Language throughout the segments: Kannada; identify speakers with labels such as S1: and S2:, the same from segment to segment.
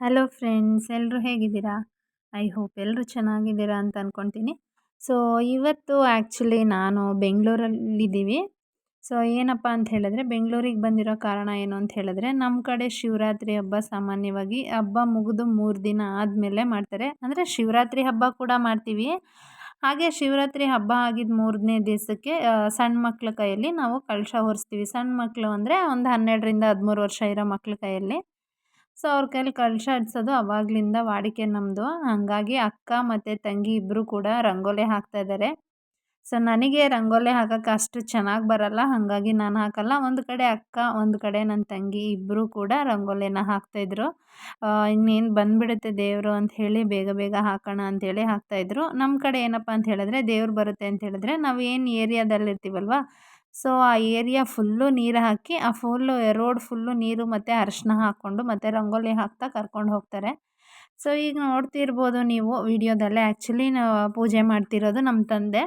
S1: ಹಲೋ ಫ್ರೆಂಡ್ಸ್, ಎಲ್ಲರೂ ಹೇಗಿದ್ದೀರಾ? ಐ ಹೋಪ್ ಎಲ್ಲರೂ ಚೆನ್ನಾಗಿದ್ದೀರಾ ಅಂತ ಅಂದ್ಕೊಳ್ತೀನಿ. ಸೊ ಇವತ್ತು ಆ್ಯಕ್ಚುಲಿ ನಾನು ಬೆಂಗಳೂರಲ್ಲಿದ್ದೀವಿ. ಸೊ ಏನಪ್ಪ ಅಂತ ಹೇಳಿದ್ರೆ, ಬೆಂಗಳೂರಿಗೆ ಬಂದಿರೋ ಕಾರಣ ಏನು ಅಂತ ಹೇಳಿದ್ರೆ, ನಮ್ಮ ಕಡೆ ಶಿವರಾತ್ರಿ ಹಬ್ಬ ಸಾಮಾನ್ಯವಾಗಿ ಹಬ್ಬ ಮುಗಿದು 3 ದಿನ ಆದಮೇಲೆ ಮಾಡ್ತಾರೆ. ಅಂದರೆ ಶಿವರಾತ್ರಿ ಹಬ್ಬ ಕೂಡ ಮಾಡ್ತೀವಿ. ಹಾಗೆ ಶಿವರಾತ್ರಿ ಹಬ್ಬ ಆಗಿದ್ದ 3ನೇ ದಿವಸಕ್ಕೆ ಸಣ್ಣ ಮಕ್ಳ ಕೈಯಲ್ಲಿ ನಾವು ಕಳಶ ಹೊರಿಸ್ತೀವಿ. ಸಣ್ಣ ಮಕ್ಕಳು ಅಂದರೆ ಒಂದು 12ರಿಂದ 13 ವರ್ಷ ಇರೋ ಮಕ್ಳ ಕೈಯಲ್ಲಿ. ಸೊ ಅವ್ರ ಕೈಯಲ್ಲಿ ಕಳಶ ಇಡ್ಸೋದು ಅವಾಗಲಿಂದ ವಾಡಿಕೆ ನಮ್ಮದು. ಹಾಗಾಗಿ ಅಕ್ಕ ಮತ್ತು ತಂಗಿ ಇಬ್ಬರು ಕೂಡ ರಂಗೋಲಿ ಹಾಕ್ತಾಯಿದ್ದಾರೆ. ಸೊ ನನಗೆ ರಂಗೋಲಿ ಹಾಕೋಕ್ಕೆ ಅಷ್ಟು ಚೆನ್ನಾಗಿ ಬರಲ್ಲ, ಹಾಗಾಗಿ ನಾನು ಹಾಕಲ್ಲ. ಒಂದು ಕಡೆ ಅಕ್ಕ, ಒಂದು ಕಡೆ ನನ್ನ ತಂಗಿ ಇಬ್ಬರು ಕೂಡ ರಂಗೋಲಿನ ಹಾಕ್ತಾಯಿದ್ರು. ಇನ್ನೇನು ಬಂದುಬಿಡುತ್ತೆ ದೇವರು ಅಂತ ಹೇಳಿ ಬೇಗ ಬೇಗ ಹಾಕೋಣ ಅಂಥೇಳಿ ಹಾಕ್ತಾಯಿದ್ರು. ನಮ್ಮ ಕಡೆ ಏನಪ್ಪ ಅಂತ ಹೇಳಿದ್ರೆ, ದೇವ್ರು ಬರುತ್ತೆ ಅಂತ ಹೇಳಿದ್ರೆ ನಾವು ಏನು ಏರಿಯಾದಲ್ಲಿರ್ತೀವಲ್ವ, ಸೊ ಆ ಏರಿಯಾ ಫುಲ್ಲು ನೀರು ಹಾಕಿ ಆ ಫುಲ್ಲು ರೋಡ್ ಫುಲ್ಲು ನೀರು ಮತ್ತು ಅರಿಶಿನ ಹಾಕ್ಕೊಂಡು ಮತ್ತು ರಂಗೋಲಿ ಹಾಕ್ತಾ ಕರ್ಕೊಂಡು ಹೋಗ್ತಾರೆ. ಸೊ ಈಗ ನೋಡ್ತಿರ್ಬೋದು ನೀವು ವಿಡಿಯೋದಲ್ಲೇ ಆ್ಯಕ್ಚುಲಿ ಪೂಜೆ ಮಾಡ್ತಿರೋದು ನಮ್ಮ ತಂದೆ.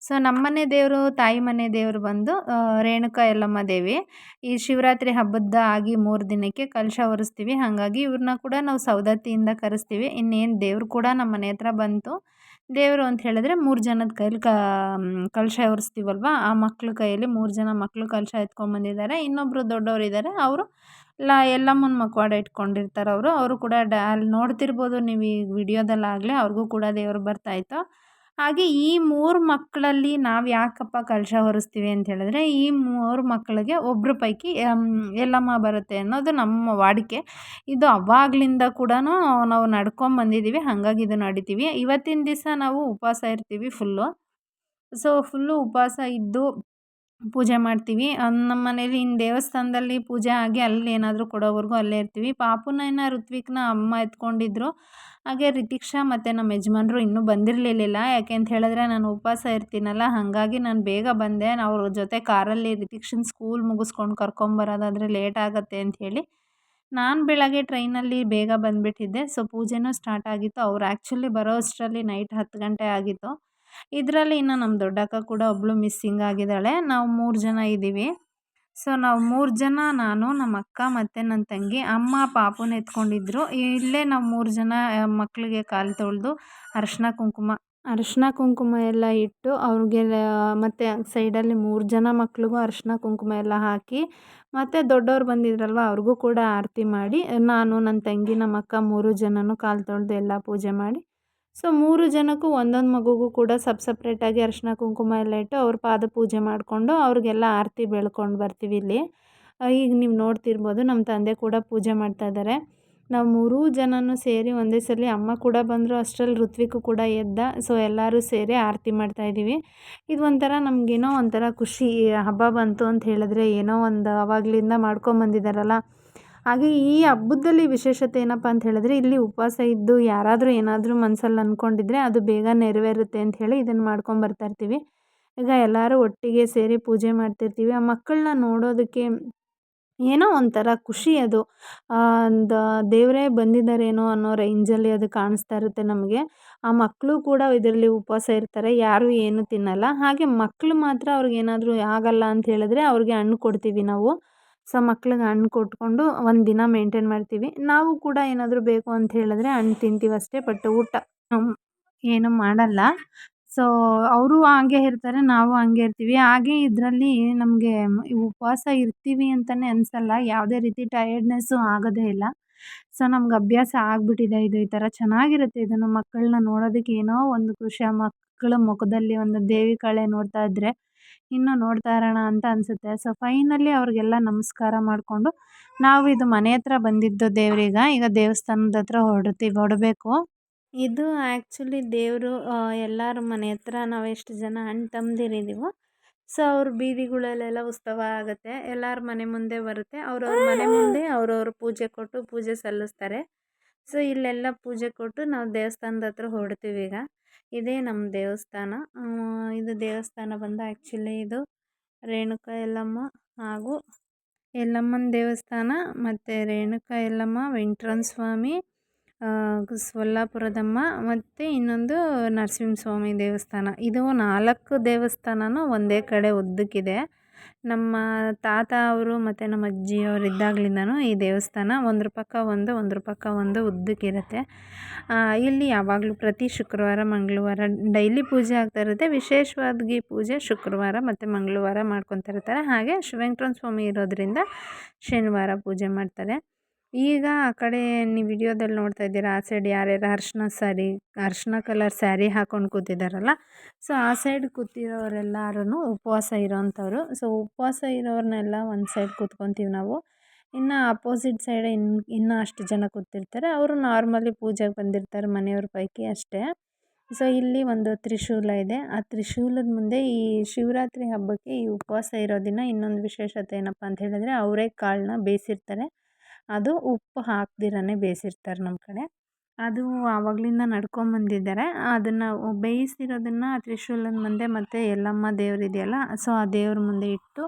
S1: ಸೊ ನಮ್ಮನೆ ದೇವರು, ತಾಯಿ ಮನೆ ದೇವರು ಬಂದು ರೇಣುಕಾ ಯಲ್ಲಮ್ಮ ದೇವಿ. ಈ ಶಿವರಾತ್ರಿ ಹಬ್ಬದ ಆಗಿ 3 ದಿನಕ್ಕೆ ಕಲಶ ಹೊರಿಸ್ತೀವಿ. ಹಾಗಾಗಿ ಇವ್ರನ್ನ ಕೂಡ ನಾವು ಸೌದತ್ತಿಯಿಂದ ಕರೆಸ್ತೀವಿ. ಇನ್ನೇನು ದೇವ್ರು ಕೂಡ ನಮ್ಮ ಮನೆ ಹತ್ರ ಬಂತು. ದೇವರು ಅಂತ ಹೇಳಿದ್ರೆ 3 ಜನದ ಕೈಲಿ ಕಲಶ ಹೊರಿಸ್ತೀವಲ್ವ, ಆ ಮಕ್ಳ ಕೈಯಲ್ಲಿ 3 ಜನ ಮಕ್ಕಳು ಕಲಶ ಎತ್ಕೊಂಡ್ಬಂದಿದ್ದಾರೆ. ಇನ್ನೊಬ್ಬರು ದೊಡ್ಡವರಿದ್ದಾರೆ, ಅವರು ಯಲ್ಲಮ್ಮನ ಮುಖವಾಡ ಇಟ್ಕೊಂಡಿರ್ತಾರೆ. ಅವರು ಕೂಡ ಅಲ್ಲಿ ನೋಡ್ತಿರ್ಬೋದು ನೀವು ಈ ವಿಡಿಯೋದಲ್ಲಾಗಲೇ, ಅವ್ರಿಗೂ ಕೂಡ ದೇವರು ಬರ್ತಾಯಿತ್ತು. ಹಾಗೆ ಈ 3 ಮಕ್ಕಳಲ್ಲಿ ನಾವು ಯಾಕಪ್ಪ ಕಲಶ ಹೊರಿಸ್ತೀವಿ ಅಂತ ಹೇಳಿದ್ರೆ, ಈ 3 ಮಕ್ಕಳಿಗೆ ಒಬ್ಬರ ಪೈಕಿ ಯಲ್ಲಮ್ಮ ಬರುತ್ತೆ ಅನ್ನೋದು ನಮ್ಮ ವಾಡಿಕೆ. ಇದು ಅವಾಗಲಿಂದ ಕೂಡ ನಾವು ನಡ್ಕೊಂಬಂದಿದ್ದೀವಿ, ಹಾಗಾಗಿ ಇದು ನಡಿತೀವಿ. ಇವತ್ತಿನ ದಿವಸ ನಾವು ಉಪವಾಸ ಇರ್ತೀವಿ ಫುಲ್ಲು. ಸೊ ಫುಲ್ಲು ಉಪವಾಸ ಇದ್ದು ಪೂಜೆ ಮಾಡ್ತೀವಿ. ನಮ್ಮ ಮನೇಲಿ ಇನ್ನು ದೇವಸ್ಥಾನದಲ್ಲಿ ಪೂಜೆ ಆಗಿ ಅಲ್ಲಿ ಏನಾದರೂ ಕೊಡೋವರೆಗೂ ಅಲ್ಲೇ ಇರ್ತೀವಿ. ಪಾಪುನ ಋತ್ವಿಕ್ನ ಅಮ್ಮ ಎತ್ಕೊಂಡಿದ್ರು. ಹಾಗೆ ರಿತಿಕ್ಷಾ ಮತ್ತು ನಮ್ಮ ಯಜಮಾನ್ರು ಇನ್ನೂ ಬಂದಿರಲಿಲ್ಲ. ಯಾಕೆ ಅಂತ ಹೇಳಿದ್ರೆ ನಾನು ಉಪವಾಸ ಇರ್ತೀನಲ್ಲ, ಹಾಗಾಗಿ ನಾನು ಬೇಗ ಬಂದೆ. ಅವ್ರ ಜೊತೆ ಕಾರಲ್ಲಿ ರಿತಿಕ್ಷನ್ ಸ್ಕೂಲ್ ಮುಗಿಸ್ಕೊಂಡು ಕರ್ಕೊಂಬರೋದಾದರೆ ಲೇಟ್ ಆಗುತ್ತೆ ಅಂಥೇಳಿ ನಾನು ಬೆಳಗ್ಗೆ ಟ್ರೈನಲ್ಲಿ ಬೇಗ ಬಂದುಬಿಟ್ಟಿದ್ದೆ. ಸೊ ಪೂಜೆನೂ ಸ್ಟಾರ್ಟ್ ಆಗಿತ್ತು. ಅವ್ರು ಆ್ಯಕ್ಚುಲಿ ಬರೋ ಅಷ್ಟರಲ್ಲಿ ನೈಟ್ 10 ಗಂಟೆ ಆಗಿತ್ತು. ಇದರಲ್ಲಿ ಇನ್ನು ನಮ್ಮ ದೊಡ್ಡಕ್ಕ ಕೂಡ ಒಬ್ಬಳು ಮಿಸ್ಸಿಂಗ್ ಆಗಿದ್ದಾಳೆ. ನಾವು 3 ಜನ ಇದ್ದೀವಿ. ಸೊ ನಾವು 3 ಜನ, ನಾನು, ನಮ್ಮ ಅಕ್ಕ ಮತ್ತು ನನ್ನ ತಂಗಿ. ಅಮ್ಮ ಪಾಪುನ ಎತ್ಕೊಂಡಿದ್ರು. ಇಲ್ಲೇ ನಾವು 3 ಜನ ಮಕ್ಕಳಿಗೆ ಕಾಲು ತೊಳೆದು ಅರಿಶಿನ ಕುಂಕುಮ ಎಲ್ಲ ಇಟ್ಟು ಅವ್ರಿಗೆಲ್ಲ, ಮತ್ತು ಸೈಡಲ್ಲಿ 3 ಜನ ಮಕ್ಳಿಗೂ ಅರಿಶಿನ ಕುಂಕುಮ ಎಲ್ಲ ಹಾಕಿ, ಮತ್ತು ದೊಡ್ಡವ್ರು ಬಂದಿದ್ರಲ್ವ ಅವ್ರಿಗೂ ಕೂಡ ಆರತಿ ಮಾಡಿ, ನಾನು, ನನ್ನ ತಂಗಿ, ನಮ್ಮ ಅಕ್ಕ 3 ಜನನೂ ಕಾಲು ತೊಳೆದು ಎಲ್ಲ ಪೂಜೆ ಮಾಡಿ, ಸೊ 3 ಜನಕ್ಕೂ ಒಂದೊಂದು ಮಗುಗೂ ಕೂಡ ಸಪ್ರೇಟಾಗಿ ಅರಿಶಿನ ಕುಂಕುಮ ಎಲ್ಲ ಇಟ್ಟು ಅವ್ರ ಪಾದ ಪೂಜೆ ಮಾಡಿಕೊಂಡು ಅವ್ರಿಗೆಲ್ಲ ಆರತಿ ಬೆಳ್ಕೊಂಡು ಬರ್ತೀವಿ ಇಲ್ಲಿ. ಈಗ ನೀವು ನೋಡ್ತಿರ್ಬೋದು ನಮ್ಮ ತಂದೆ ಕೂಡ ಪೂಜೆ ಮಾಡ್ತಾಯಿದ್ದಾರೆ. ನಾವು 3 ಜನನೂ ಸೇರಿ ಒಂದೇ ಸಲ, ಅಮ್ಮ ಕೂಡ ಬಂದರು, ಅಷ್ಟರಲ್ಲಿ ಋತ್ವಿಕು ಕೂಡ ಎದ್ದ. ಸೊ ಎಲ್ಲರೂ ಸೇರಿ ಆರತಿ ಮಾಡ್ತಾಯಿದ್ದೀವಿ. ಇದು ಒಂಥರ ನಮಗೇನೋ ಒಂಥರ ಖುಷಿ. ಹಬ್ಬ ಬಂತು ಅಂತ ಹೇಳಿದ್ರೆ ಏನೋ ಒಂದು ಆವಾಗಲಿಂದ ಮಾಡ್ಕೊಂಬಂದಿದ್ದಾರಲ್ಲ. ಹಾಗೆ ಈ ಹಬ್ಬದಲ್ಲಿ ವಿಶೇಷತೆ ಏನಪ್ಪ ಅಂತ ಹೇಳಿದ್ರೆ, ಇಲ್ಲಿ ಉಪವಾಸ ಇದ್ದು ಯಾರಾದರೂ ಏನಾದರೂ ಮನಸ್ಸಲ್ಲಿ ಅಂದ್ಕೊಂಡಿದ್ರೆ ಅದು ಬೇಗ ನೆರವೇರುತ್ತೆ ಅಂಥೇಳಿ ಇದನ್ನು ಮಾಡ್ಕೊಂಬರ್ತಾಯಿರ್ತೀವಿ. ಈಗ ಎಲ್ಲರೂ ಒಟ್ಟಿಗೆ ಸೇರಿ ಪೂಜೆ ಮಾಡ್ತಿರ್ತೀವಿ. ಆ ಮಕ್ಕಳನ್ನ ನೋಡೋದಕ್ಕೆ ಏನೋ ಒಂಥರ ಖುಷಿ ಅದು. ಒಂದು ದೇವರೇ ಬಂದಿದ್ದಾರೇನೋ ಅನ್ನೋ ರೇಂಜಲ್ಲಿ ಅದು ಕಾಣಿಸ್ತಾ ಇರುತ್ತೆ ನಮಗೆ. ಆ ಮಕ್ಕಳು ಕೂಡ ಇದರಲ್ಲಿ ಉಪವಾಸ ಇರ್ತಾರೆ, ಯಾರೂ ಏನೂ ತಿನ್ನಲ್ಲ. ಹಾಗೆ ಮಕ್ಕಳು ಮಾತ್ರ ಅವ್ರಿಗೇನಾದರೂ ಆಗಲ್ಲ ಅಂತ ಹೇಳಿದ್ರೆ ಅವ್ರಿಗೆ ಹಣ್ಣು ಕೊಡ್ತೀವಿ ನಾವು. ಸೊ ಮಕ್ಳಿಗೆ ಹಣ್ಣು ಕೊಟ್ಕೊಂಡು ಒಂದು ದಿನ ಮೇಂಟೈನ್ ಮಾಡ್ತೀವಿ. ನಾವು ಕೂಡ ಏನಾದರೂ ಬೇಕು ಅಂತ ಹೇಳಿದ್ರೆ ಹಣ್ಣು ತಿಂತೀವಿ ಅಷ್ಟೇ, ಬಟ್ ಊಟ ಏನೂ ಮಾಡಲ್ಲ. ಸೊ ಅವರು ಹಾಗೆ ಇರ್ತಾರೆ, ನಾವು ಹಾಗೆ ಇರ್ತೀವಿ. ಹಾಗೆ ಇದರಲ್ಲಿ ನಮಗೆ ಉಪವಾಸ ಇರ್ತೀವಿ ಅಂತಲೇ ಅನಿಸಲ್ಲ, ಯಾವುದೇ ರೀತಿ ಟಯರ್ಡ್ನೆಸ್ಸು ಆಗೋದೇ ಇಲ್ಲ. ಸೊ ನಮ್ಗೆ ಅಭ್ಯಾಸ ಆಗಿಬಿಟ್ಟಿದೆ ಇದು. ಈ ಥರ ಚೆನ್ನಾಗಿರುತ್ತೆ ಇದನ್ನು ಮಕ್ಕಳನ್ನ ನೋಡೋದಕ್ಕೆ ಏನೋ ಒಂದು ಖುಷಿ. ಆ ಮಕ್ಕಳ ಮುಖದಲ್ಲಿ ಒಂದು ದೇವಿ ಕಳೆ ನೋಡ್ತಾ ಇದ್ದರೆ ಇನ್ನೂ ನೋಡ್ತಾ ಇರೋಣ ಅಂತ ಅನಿಸುತ್ತೆ. ಸೊ ಫೈನಲಿ ಅವ್ರಿಗೆಲ್ಲ ನಮಸ್ಕಾರ ಮಾಡಿಕೊಂಡು ನಾವು ಇದು ಮನೆ ಹತ್ರ ಬಂದಿದ್ದು ದೇವ್ರಿಗೆ, ಈಗ ದೇವಸ್ಥಾನದ ಹತ್ರ ಹೊರಡಬೇಕು. ಇದು ಆ್ಯಕ್ಚುಲಿ ದೇವರು ಎಲ್ಲರ ಮನೆ ಹತ್ರ ನಾವು ಎಷ್ಟು ಜನ ಅಣ್ಣ ತಮ್ಮಂದಿರಿದ್ದೀವೋ, ಸೊ ಅವ್ರ ಬೀದಿಗಳಲ್ಲೆಲ್ಲ ಉತ್ಸವ ಆಗುತ್ತೆ. ಎಲ್ಲರ ಮನೆ ಮುಂದೆ ಬರುತ್ತೆ. ಅವ್ರವ್ರ ಮನೆ ಮುಂದೆ ಅವ್ರವ್ರ ಪೂಜೆ ಕೊಟ್ಟು ಪೂಜೆ ಸಲ್ಲಿಸ್ತಾರೆ. ಸೊ ಇಲ್ಲೆಲ್ಲ ಪೂಜೆ ಕೊಟ್ಟು ನಾವು ದೇವಸ್ಥಾನದ ಹತ್ರ ಹೊರಡ್ತೀವಿ ಈಗ. ಇದೇ ನಮ್ಮ ದೇವಸ್ಥಾನ. ಇದು ದೇವಸ್ಥಾನ ಬಂದು ಆ್ಯಕ್ಚುಲಿ ಇದು ರೇಣುಕಾ ಯಲ್ಲಮ್ಮ ಹಾಗೂ ಯಲ್ಲಮ್ಮನ ದೇವಸ್ಥಾನ, ಮತ್ತು ರೇಣುಕಾ ಯಲ್ಲಮ್ಮ, ವೆಂಕಟರಮಣ ಸ್ವಾಮಿ, ಸೊಲ್ಲಾಪುರದಮ್ಮ, ಮತ್ತು ಇನ್ನೊಂದು ನರಸಿಂಹಸ್ವಾಮಿ ದೇವಸ್ಥಾನ. ಇದು 4 ದೇವಸ್ಥಾನನೂ ಒಂದೇ ಕಡೆ ಉದ್ದಕ್ಕಿದೆ. ನಮ್ಮ ತಾತ ಅವರು ಮತ್ತು ನಮ್ಮ ಅಜ್ಜಿಯವರು ಇದ್ದಾಗಲಿಂದನೂ ಈ ದೇವಸ್ಥಾನ ಒಂದ್ರ ಪಕ್ಕ ಒಂದು ಉದ್ದಕ್ಕಿರುತ್ತೆ. ಇಲ್ಲಿ ಯಾವಾಗಲೂ ಪ್ರತಿ ಶುಕ್ರವಾರ ಮಂಗಳವಾರ ಡೈಲಿ ಪೂಜೆ ಆಗ್ತಾ ಇರುತ್ತೆ. ವಿಶೇಷವಾಗಿ ಪೂಜೆ ಶುಕ್ರವಾರ ಮತ್ತು ಮಂಗಳವಾರ ಮಾಡ್ಕೊತಾ ಇರ್ತಾರೆ. ಹಾಗೆ ವೆಂಕಟರಮಣ ಸ್ವಾಮಿ ಇರೋದರಿಂದ ಶನಿವಾರ ಪೂಜೆ ಮಾಡ್ತಾರೆ. ಈಗ ಆ ಕಡೆ ನೀವು ವಿಡಿಯೋದಲ್ಲಿ ನೋಡ್ತಾ ಇದ್ದೀರಾ, ಆ ಸೈಡ್ ಯಾರ್ಯಾರು ಅರ್ಶಿನ ಕಲರ್ ಸ್ಯಾರಿ ಹಾಕ್ಕೊಂಡು ಕೂತಿದ್ದಾರಲ್ಲ, ಸೊ ಆ ಸೈಡ್ ಕೂತಿರೋರೆಲ್ಲರೂ ಉಪವಾಸ ಇರೋವಂಥವ್ರು. ಸೊ ಉಪವಾಸ ಇರೋರನ್ನೆಲ್ಲ ಒಂದು ಸೈಡ್ ಕೂತ್ಕೊತೀವಿ ನಾವು. ಇನ್ನು ಅಪೋಸಿಟ್ ಸೈಡ್ ಇನ್ನೂ ಅಷ್ಟು ಜನ ಕೂತಿರ್ತಾರೆ. ಅವರು ನಾರ್ಮಲಿ ಪೂಜೆಗೆ ಬಂದಿರ್ತಾರೆ, ಮನೆಯವ್ರ ಪೈಕಿ ಅಷ್ಟೇ. ಸೊ ಇಲ್ಲಿ ಒಂದು ತ್ರಿಶೂಲ ಇದೆ. ಆ ತ್ರಿಶೂಲದ ಮುಂದೆ ಈ ಶಿವರಾತ್ರಿ ಹಬ್ಬಕ್ಕೆ ಈ ಉಪವಾಸ ಇರೋ ದಿನ ಇನ್ನೊಂದು ವಿಶೇಷತೆ ಏನಪ್ಪ ಅಂತ ಹೇಳಿದ್ರೆ, ಅವರೆಕಾಳನ್ನ ಬೇಯಿಸಿರ್ತಾರೆ. ಅದು ಉಪ್ಪು ಹಾಕ್ದಿರನೇ ಬೇಯಿಸಿರ್ತಾರೆ ನಮ್ಮ ಕಡೆ. ಅದು ಆವಾಗಲಿಂದ ನಡ್ಕೊಂಬಂದಿದ್ದಾರೆ. ಅದನ್ನು ಬೇಯಿಸಿರೋದನ್ನು ತ್ರಿಶೂಲದ ಮುಂದೆ ಮತ್ತು ಯಲ್ಲಮ್ಮ ದೇವರಿದೆಯಲ್ಲ, ಸೊ ಆ ದೇವ್ರ ಮುಂದೆ ಇಟ್ಟು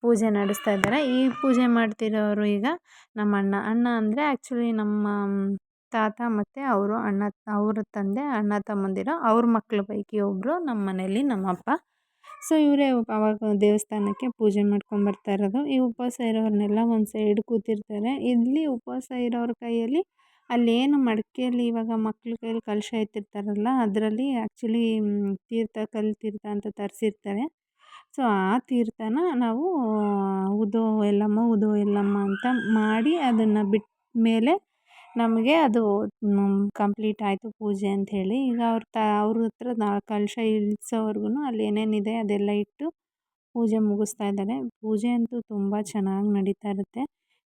S1: ಪೂಜೆ ನಡೆಸ್ತಾ ಇದ್ದಾರೆ. ಈ ಪೂಜೆ ಮಾಡ್ತಿರೋರು ಈಗ ನಮ್ಮ ಅಣ್ಣ ಅಂದರೆ ಆ್ಯಕ್ಚುಲಿ ನಮ್ಮ ತಾತ ಮತ್ತು ಅವ್ರ ತಂದೆ ಅಣ್ಣ ತಮ್ಮಂದಿರು, ಅವ್ರ ಮಕ್ಳ ಪೈಕಿ ಒಬ್ಬರು ನಮ್ಮ ಮನೇಲಿ ನಮ್ಮಪ್ಪ. ಸೊ ಇವರೇ ಆವಾಗ ದೇವಸ್ಥಾನಕ್ಕೆ ಪೂಜೆ ಮಾಡ್ಕೊಂಬರ್ತಾ ಇರೋದು. ಈ ಉಪವಾಸ ಇರೋರನ್ನೆಲ್ಲ ಒಂದು ಸೈಡ್ ಕೂತಿರ್ತಾರೆ. ಇಲ್ಲಿ ಉಪವಾಸ ಇರೋರ ಕೈಯಲ್ಲಿ ಅಲ್ಲೇನು ಮಡಿಕೆಯಲ್ಲಿ ಇವಾಗ ಮಕ್ಳ ಕೈಯಲ್ಲಿ ಕಲಶ ಎತ್ತಿರ್ತಾರಲ್ಲ, ಅದರಲ್ಲಿ ಆ್ಯಕ್ಚುಲಿ ಕಲ್ಲು ತೀರ್ಥ ಅಂತ ತರಿಸಿರ್ತಾರೆ. ಸೊ ಆ ತೀರ್ಥನ ನಾವು ಉದೋ ಎಲ್ಲಮ್ಮ ಅಂತ ಮಾಡಿ ಅದನ್ನು ಬಿಟ್ಟ ಮೇಲೆ ನಮಗೆ ಅದು ಕಂಪ್ಲೀಟ್ ಆಯಿತು ಪೂಜೆ ಅಂಥೇಳಿ. ಈಗ ಅವ್ರ ಹತ್ರ ಕಲಶ ಇಳಿಸೋವರೆಗೂ ಅಲ್ಲಿ ಏನೇನಿದೆ ಅದೆಲ್ಲ ಇಟ್ಟು ಪೂಜೆ ಮುಗಿಸ್ತಾ ಇದ್ದಾರೆ. ಪೂಜೆ ಅಂತೂ ತುಂಬ ಚೆನ್ನಾಗಿ ನಡೀತಾ ಇರುತ್ತೆ.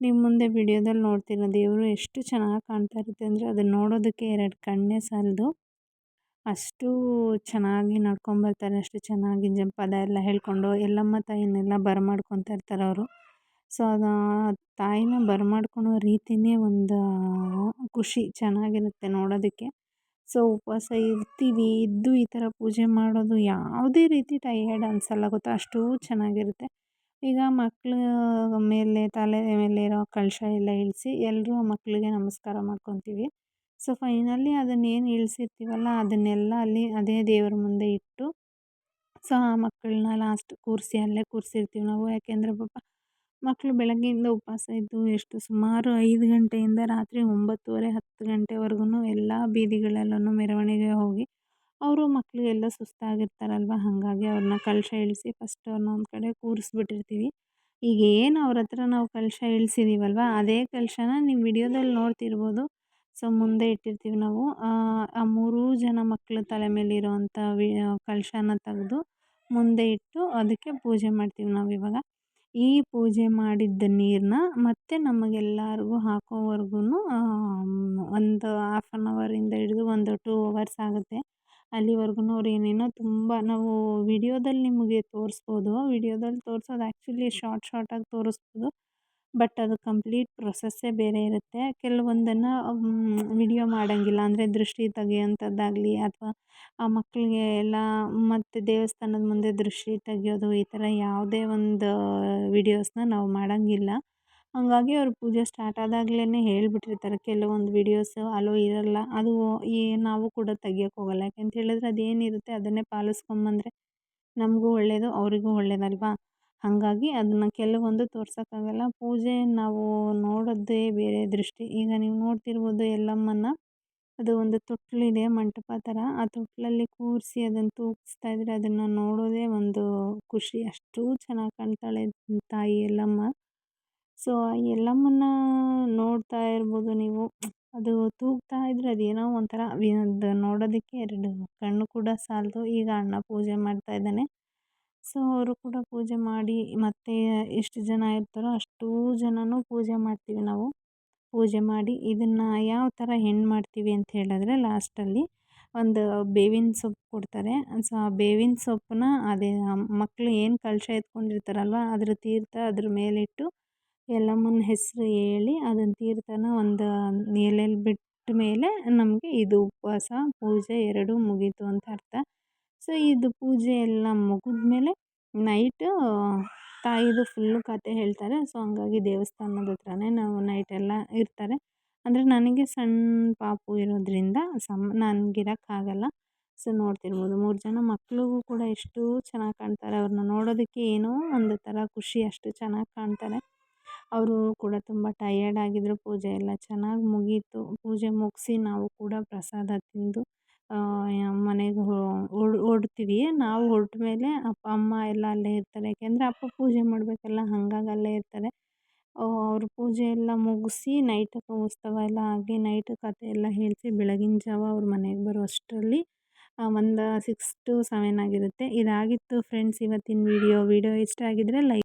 S1: ನೀವು ಮುಂದೆ ವಿಡಿಯೋದಲ್ಲಿ ನೋಡ್ತೀರ, ದೇವರು ಎಷ್ಟು ಚೆನ್ನಾಗಿ ಕಾಣ್ತಾ ಇರುತ್ತೆ ಅಂದರೆ ಅದನ್ನು ನೋಡೋದಕ್ಕೆ 2 ಕಣ್ಣೇ ಸಾಲದು. ಅಷ್ಟು ಚೆನ್ನಾಗಿ ನಡ್ಕೊಂಬರ್ತಾರೆ, ಅಷ್ಟು ಚೆನ್ನಾಗಿ ಪದ ಎಲ್ಲ ಹೇಳ್ಕೊಂಡು ಯಲ್ಲಮ್ಮ ತಾಯಿನೆಲ್ಲ ಬರಮಾಡ್ಕೊತಾ ಇರ್ತಾರೆ ಅವರು. ಸೊ ಅದು ತಾಯಿನ ಬರಮಾಡ್ಕೊಳೋ ರೀತಿಯೇ ಒಂದು ಖುಷಿ, ಚೆನ್ನಾಗಿರುತ್ತೆ ನೋಡೋದಕ್ಕೆ. ಸೊ ಉಪವಾಸ ಇದ್ದು ಈ ಥರ ಪೂಜೆ ಮಾಡೋದು ಯಾವುದೇ ರೀತಿ ಟಯರ್ಡ್ ಅನಿಸಲ್ಲ ಗೊತ್ತಾ, ಅಷ್ಟೂ ಚೆನ್ನಾಗಿರುತ್ತೆ. ಈಗ ಮಕ್ಕಳ ತಲೆ ಮೇಲೆ ಇರೋ ಕಲಶ ಎಲ್ಲ ಇಳಿಸಿ ಎಲ್ಲರೂ ಮಕ್ಕಳಿಗೆ ನಮಸ್ಕಾರ ಮಾಡ್ಕೊತೀವಿ. ಸೊ ಫೈನಲಿ ಅದನ್ನೇನು ಇಳಿಸಿರ್ತೀವಲ್ಲ ಅದನ್ನೆಲ್ಲ ಅಲ್ಲಿ ಅದೇ ದೇವ್ರ ಮುಂದೆ ಇಟ್ಟು, ಸೊ ಆ ಮಕ್ಕಳನ್ನ ಲಾಸ್ಟ್ ಅಲ್ಲೇ ಕೂರಿಸಿರ್ತೀವಿ ನಾವು. ಯಾಕೆಂದರೆ ಪಾಪ ಮಕ್ಕಳು ಬೆಳಗ್ಗೆಯಿಂದ ಉಪವಾಸ ಇದ್ದು ಸುಮಾರು 5 ಗಂಟೆಯಿಂದ ರಾತ್ರಿ 9:30 10 ಗಂಟೆವರೆಗೂ ಎಲ್ಲ ಬೀದಿಗಳಲ್ಲೂ ಮೆರವಣಿಗೆ ಹೋಗಿ ಅವರು ಮಕ್ಕಳಿಗೆಲ್ಲ ಸುಸ್ತಾಗಿರ್ತಾರಲ್ವ, ಹಾಗಾಗಿ ಅವ್ರನ್ನ ಕಲಶ ಇಳಿಸಿ ಫಸ್ಟ್ ಅವ್ರನ್ನ ಒಂದು ಕಡೆ ಕೂರಿಸ್ಬಿಟ್ಟಿರ್ತೀವಿ. ಈಗ ಏನು ಅವ್ರ ಹತ್ರ ನಾವು ಕಲಶ ಇಳಿಸಿದ್ದೀವಲ್ವ, ಅದೇ ಕಲಶನ ನೀವು ವಿಡಿಯೋದಲ್ಲಿ ನೋಡ್ತಿರ್ಬೋದು. ಸೊ ಮುಂದೆ ಇಟ್ಟಿರ್ತೀವಿ ನಾವು. ಆ 3 ಜನ ಮಕ್ಕಳ ತಲೆ ಮೇಲಿರೋವಂಥ ಕಲಶನ ತೆಗೆದು ಮುಂದೆ ಇಟ್ಟು ಅದಕ್ಕೆ ಪೂಜೆ ಮಾಡ್ತೀವಿ ನಾವಿವಾಗ. ಈ ಪೂಜೆ ಮಾಡಿದ್ದ ನೀರನ್ನ ಮತ್ತೆ ನಮಗೆಲ್ಲರಿಗೂ ಹಾಕೋವರೆಗೂ ಒಂದು 1/2 ಅವರಿಂದ ಹಿಡಿದು ಒಂದು 2 ಅವರ್ಸ್ ಆಗುತ್ತೆ. ಅಲ್ಲಿವರೆಗೂ ಅವ್ರು ಏನೇನೋ ತುಂಬ ನಾವು ವಿಡಿಯೋದಲ್ಲಿ ನಿಮಗೆ ತೋರಿಸ್ಬೋದು. ವಿಡಿಯೋದಲ್ಲಿ ತೋರಿಸೋದು ಆ್ಯಕ್ಚುಲಿ ಶಾರ್ಟಾಗಿ ತೋರಿಸ್ಬೋದು, ಬಟ್ ಅದು ಕಂಪ್ಲೀಟ್ ಪ್ರೊಸೆಸ್ಸೇ ಬೇರೆ ಇರುತ್ತೆ. ಕೆಲವೊಂದನ್ನು ವಿಡಿಯೋ ಮಾಡೋಂಗಿಲ್ಲ, ಅಂದರೆ ದೃಷ್ಟಿ ತೆಗೆಯೋಂಥದ್ದಾಗಲಿ ಅಥವಾ ಆ ಮಕ್ಕಳಿಗೆ ಎಲ್ಲ ಮತ್ತು ದೇವಸ್ಥಾನದ ಮುಂದೆ ದೃಷ್ಟಿ ತೆಗೆಯೋದು, ಈ ಥರ ಯಾವುದೇ ಒಂದು ವಿಡಿಯೋಸ್ನ ನಾವು ಮಾಡೋಂಗಿಲ್ಲ. ಹಾಗಾಗಿ ಅವ್ರು ಪೂಜೆ ಸ್ಟಾರ್ಟ್ ಆದಾಗಲೇ ಹೇಳಿಬಿಟ್ಟಿರ್ತಾರೆ, ಕೆಲವೊಂದು ವಿಡಿಯೋಸು ಅಲೋ ಇರೋಲ್ಲ. ಅದು ನಾವು ಕೂಡ ತೆಗಿಯೋಕ್ಕೆ ಹೋಗಲ್ಲ. ಯಾಕೆಂತ ಹೇಳಿದ್ರೆ ಅದೇನಿರುತ್ತೆ ಅದನ್ನೇ ಪಾಲಿಸ್ಕೊಂಬಂದರೆ ನಮಗೂ ಒಳ್ಳೆಯದು, ಅವರಿಗೂ ಒಳ್ಳೆಯದಲ್ವಾ. ಹಾಗಾಗಿ ಅದನ್ನು ಕೆಲವೊಂದು ತೋರ್ಸೋಕ್ಕಾಗಲ್ಲ. ಪೂಜೆ ನಾವು ನೋಡೋದೇ ಬೇರೆ ದೃಷ್ಟಿ. ಈಗ ನೀವು ನೋಡ್ತಿರ್ಬೋದು ಯಲ್ಲಮ್ಮನ, ಅದು ಒಂದು ತೊಟ್ಲಿದೆ ಮಂಟಪ ಥರ, ಆ ತೊಟ್ಲಲ್ಲಿ ಕೂರಿಸಿ ಅದನ್ನು ತೂಗಿಸ್ತಾ ಇದ್ರೆ ಅದನ್ನು ನೋಡೋದೇ ಒಂದು ಖುಷಿ. ಅಷ್ಟೂ ಚೆನ್ನಾಗಿ ಕಾಣ್ತಾಳೆ ತಾಯಿ ಯಲ್ಲಮ್ಮ. ಸೊ ಆ ಯಲ್ಲಮ್ಮನ ನೋಡ್ತಾ ಇರ್ಬೋದು ನೀವು. ಅದು ತೂಗ್ತಾ ಇದ್ದರೆ ಅದೇನೋ ಒಂಥರ ಅದು ನೋಡೋದಕ್ಕೆ 2 ಕಣ್ಣು ಕೂಡ ಸಾಲದು. ಈಗ ಅಣ್ಣ ಪೂಜೆ ಮಾಡ್ತಾ ಇದ್ದಾನೆ. ಸೊ ಅವರು ಕೂಡ ಪೂಜೆ ಮಾಡಿ ಮತ್ತೆ ಎಷ್ಟು ಜನ ಇರ್ತಾರೋ ಅಷ್ಟೂ ಜನನೂ ಪೂಜೆ ಮಾಡ್ತೀವಿ ನಾವು. ಪೂಜೆ ಮಾಡಿ ಇದನ್ನು ಯಾವ ಥರ ಮಾಡ್ತೀವಿ ಅಂತ ಹೇಳಿದ್ರೆ, ಲಾಸ್ಟಲ್ಲಿ ಒಂದು ಬೇವಿನ ಸೊಪ್ಪು ಕೊಡ್ತಾರೆ. ಸೊ ಆ ಬೇವಿನ ಸೊಪ್ಪನ್ನ ಅದೇ ಮಕ್ಕಳು ಏನು ಕಲಶ ಎತ್ಕೊಂಡಿರ್ತಾರಲ್ವ ಅದ್ರ ತೀರ್ಥ ಅದ್ರ ಮೇಲಿಟ್ಟು ಯಲ್ಲಮ್ಮನ ಹೆಸರು ಹೇಳಿ ಅದನ್ನು ತೀರ್ಥನ ಒಂದು ಎಲೆಯಲ್ಲಿ ಬಿಟ್ಟ ಮೇಲೆ ನಮಗೆ ಇದು ಉಪವಾಸ ಪೂಜೆ 2 ಮುಗೀತು ಅಂತ ಅರ್ಥ. ಸೊ ಇದು ಪೂಜೆ ಎಲ್ಲ ಮುಗಿದ್ಮೇಲೆ ನೈಟು ತಾಯಿದು ಫುಲ್ಲು ಕತೆ ಹೇಳ್ತಾರೆ. ಸೊ ಹಂಗಾಗಿ ದೇವಸ್ಥಾನದ ಹತ್ರನೇ ನಾವು ನೈಟೆಲ್ಲ ಇರ್ತಾರೆ. ಅಂದರೆ ನನಗೆ ಸಣ್ಣ ಪಾಪು ಇರೋದ್ರಿಂದ ನನಗಿರೋಕ್ಕಾಗಲ್ಲ. ಸೊ ನೋಡ್ತಿರ್ಬೋದು 3 ಜನ ಮಕ್ಳಿಗೂ ಕೂಡ ಎಷ್ಟು ಚೆನ್ನಾಗಿ ಕಾಣ್ತಾರೆ. ಅವ್ರನ್ನ ನೋಡೋದಕ್ಕೆ ಏನೋ ಒಂದು ಥರ ಖುಷಿ, ಅಷ್ಟು ಚೆನ್ನಾಗಿ ಕಾಣ್ತಾರೆ. ಅವರು ಕೂಡ ತುಂಬ ಟಯರ್ಡ್ ಆಗಿದ್ರು. ಪೂಜೆ ಎಲ್ಲ ಚೆನ್ನಾಗಿ ಮುಗೀತು. ಪೂಜೆ ಮುಗಿಸಿ ನಾವು ಕೂಡ ಪ್ರಸಾದ ತಿಂದು ಮನೆಗೆ ಹೊರಡ್ತೀವಿ. ನಾವು ಹೊರಟ ಮೇಲೆ ಅಪ್ಪ ಅಮ್ಮ ಎಲ್ಲ ಅಲ್ಲೇ ಇರ್ತಾರೆ. ಯಾಕೆಂದರೆ ಅಪ್ಪ ಪೂಜೆ ಮಾಡಬೇಕಲ್ಲ, ಹಾಗಾಗಿ ಅಲ್ಲೇ ಇರ್ತಾರೆ. ಅವರು ಪೂಜೆ ಎಲ್ಲ ಮುಗಿಸಿ ನೈಟ್ ಉತ್ಸವ ಎಲ್ಲ ಆಗಿ ನೈಟ್ ಕಥೆ ಎಲ್ಲ ಹೇಳಿಸಿ ಬೆಳಗಿನ ಜಾವ ಅವ್ರ ಮನೆಗೆ ಬರೋ ಅಷ್ಟರಲ್ಲಿ ಒಂದು 6 to 7 ಆಗಿರುತ್ತೆ. ಇದಾಗಿತ್ತು ಫ್ರೆಂಡ್ಸ್ ಇವತ್ತಿನ ವಿಡಿಯೋ ಇಷ್ಟ ಆಗಿದ್ರೆ ಲೈಕ್